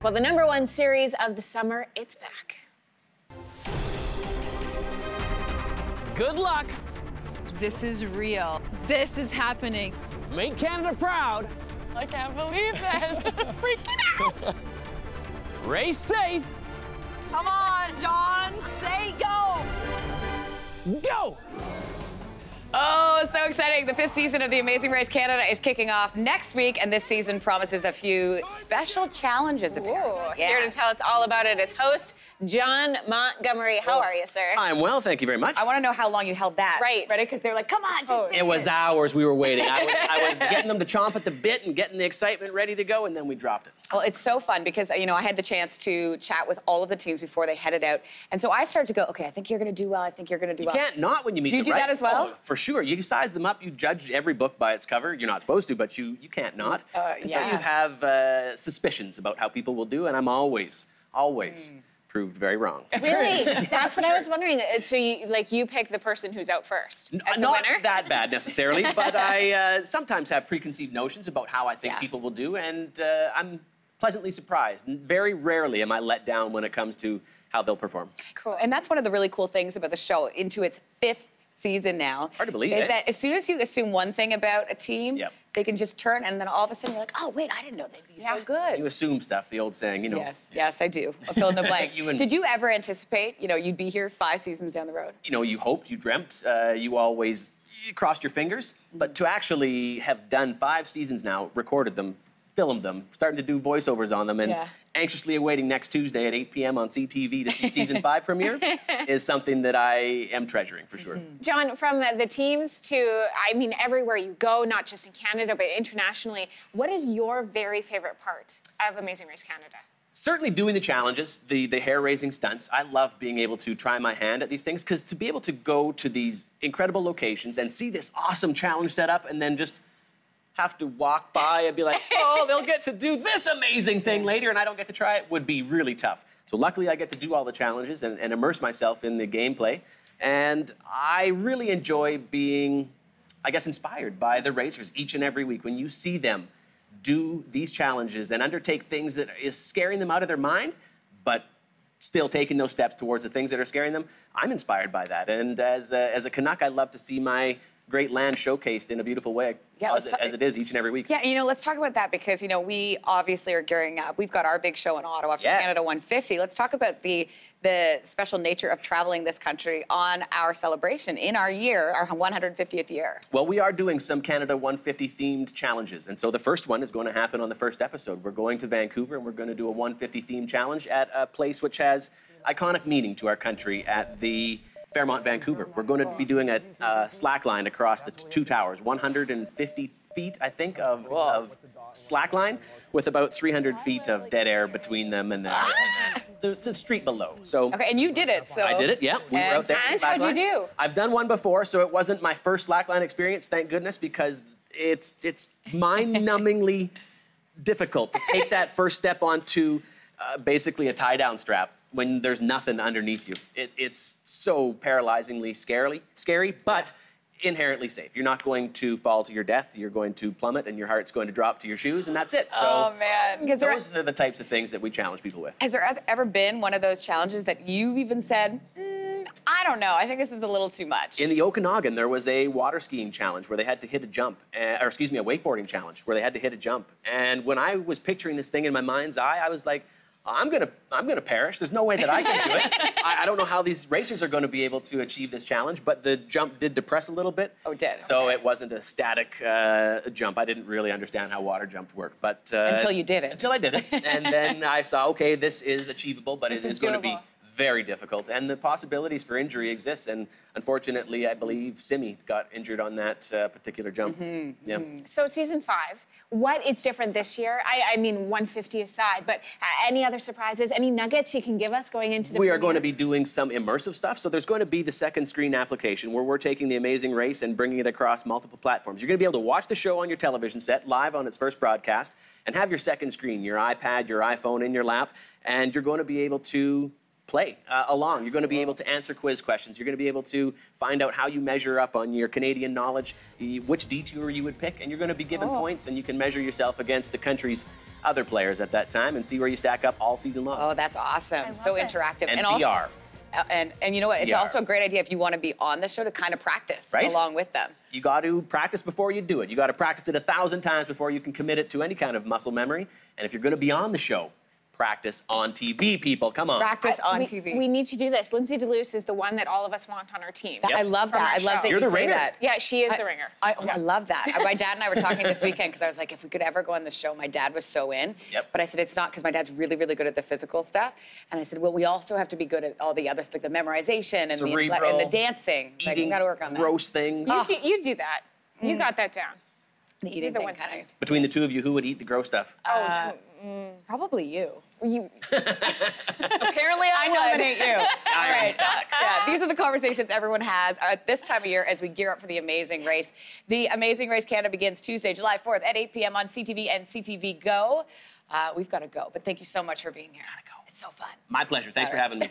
Well, the #1 series of the summer, it's back. Good luck. This is real. This is happening. Make Canada proud. I can't believe this. Freaking out. Race safe. Come on, Jon. Say go. Go. Oh, so exciting. The 5th season of The Amazing Race Canada is kicking off next week, and this season promises a few special challenges, apparently. Here to tell us all about it is host Jon Montgomery. How are you, sir? I'm well, thank you very much. I want to know how long you held that. Right. Ready? Because they're like, come on, just say It was hours we were waiting. I was getting them to chomp at the bit and getting the excitement ready to go, and then we dropped it. Well, it's so fun because, you know, I had the chance to chat with all of the teams before they headed out. And so I started to go, okay, I think you're going to do well. I think you're going to do well. You can't not when you meet them, Do you do right? that as well? Oh, for sure. You size them up. You judge every book by its cover. You're not supposed to, but you can't not. And so you have suspicions about how people will do, and I'm always proved very wrong. Really? That's what I was wondering. So you pick the person who's out first as the Not winner? that bad necessarily, but I sometimes have preconceived notions about how I think people will do, and I'm pleasantly surprised. Very rarely am I let down when it comes to how they'll perform. Cool. And that's one of the really cool things about the show into its 5th season now. Hard to believe, is eh? that as soon as you assume one thing about a team, Yep. they can just turn, and then all of a sudden you're like, oh, wait, I didn't know they'd be so good. You assume stuff, the old saying, you know. Yes, I do. I'll fill in the blanks. You and- Did you ever anticipate, you know, you'd be here 5 seasons down the road? You know, you hoped, you dreamt, you always crossed your fingers. But to actually have done 5 seasons now, recorded them, filmed them, starting to do voiceovers on them, and anxiously awaiting next Tuesday at 8 p.m. on CTV to see season 5 premiere is something that I am treasuring for sure. Jon, from the teams to, I mean, everywhere you go, not just in Canada, but internationally, what is your very favorite part of Amazing Race Canada? Certainly doing the challenges, the hair-raising stunts. I love being able to try my hand at these things, because to be able to go to these incredible locations and see this awesome challenge set up and then just have to walk by and be like, oh, they'll get to do this amazing thing later and I don't get to try it, would be really tough. So luckily I get to do all the challenges and immerse myself in the gameplay. And I really enjoy being, I guess, inspired by the racers each and every week. When you see them do these challenges and undertake things that is scaring them out of their mind, but still taking those steps towards the things that are scaring them, I'm inspired by that. And as a Canuck, I love to see my great land showcased in a beautiful way, as it is each and every week. Yeah, you know, let's talk about that because, you know, we obviously are gearing up. We've got our big show in Ottawa for Canada 150. Let's talk about the special nature of traveling this country on our celebration in our year, our 150th year. Well, we are doing some Canada 150 themed challenges. And so the first one is going to happen on the first episode. We're going to Vancouver and we're going to do a 150 themed challenge at a place which has iconic meaning to our country at the Fairmont, Vancouver. We're going to be doing a slackline across the 2 towers, 150 feet, I think, of slackline, with about 300 feet of dead air between them and the street below. So okay, and you did it. So I did it. Yeah, we were out there. And how'd you do? I've done one before, so it wasn't my first slackline experience, thank goodness, because it's mind-numbingly difficult to take that first step onto basically a tie-down strap when there's nothing underneath you. It's so paralyzingly scary, but inherently safe. You're not going to fall to your death. You're going to plummet, and your heart's going to drop to your shoes, and that's it. So oh, man. those are the types of things that we challenge people with. Has there ever been one of those challenges that you've even said, I don't know, I think this is a little too much? In the Okanagan, there was a water skiing challenge where they had to hit a jump, or excuse me, a wakeboarding challenge where they had to hit a jump. And when I was picturing this thing in my mind's eye, I was like, I'm gonna perish. There's no way that I can do it. I don't know how these racers are going to be able to achieve this challenge, but the jump did depress a little bit. Oh, it did? So it wasn't a static jump. I didn't really understand how water jump worked, but until you did it. Until I did it, and then I saw, okay, this is achievable, but it is going to be very difficult, and the possibilities for injury exist. And unfortunately, I believe Simi got injured on that particular jump. Yeah. So season 5, what is different this year? I mean, 150 aside, but any other surprises, any nuggets you can give us going into the We are going to be doing some immersive stuff. So there's going to be the second screen application where we're taking The Amazing Race and bringing it across multiple platforms. You're going to be able to watch the show on your television set live on its first broadcast and have your second screen, your iPad, your iPhone in your lap, and you're going to be able to play along. You're going to be able to answer quiz questions. You're going to be able to find out how you measure up on your Canadian knowledge, which detour you would pick, and you're going to be given points, and you can measure yourself against the country's other players at that time and see where you stack up all season long. Oh, that's awesome. So this. interactive. And also, VR. And you know what? It's VR. also a great idea if you want to be on the show to kind of practice along with them. You got to practice before you do it. You got to practice it 1,000 times before you can commit it to any kind of muscle memory. And if you're going to be on the show, practice on TV, people. Come on. Practice on TV. We need to do this. Lindsey Deluce is the one that all of us want on our team. I love From that. our I love show. that You're you the say ringer. that. Yeah, she is the ringer. I love that. My dad and I were talking this weekend because I was like, if we could ever go on the show, my dad was so in. Yep. But I said, it's not because my dad's really, really good at the physical stuff. And I said, well, we also have to be good at all the others, like the memorization and, the dancing. Like, we got to work on that. Gross things. You do that. You got that down. The eating the thing one kind thing. of. Between the two of you, who would eat the gross stuff? Probably you. You apparently I nominate you. All Iron right. stomach. Yeah, these are the conversations everyone has at this time of year as we gear up for the Amazing Race. The Amazing Race Canada begins Tuesday, July 4th at 8 p.m. on CTV and CTV Go. We've got to go, but thank you so much for being here. It's so fun. My pleasure. Thanks for having me.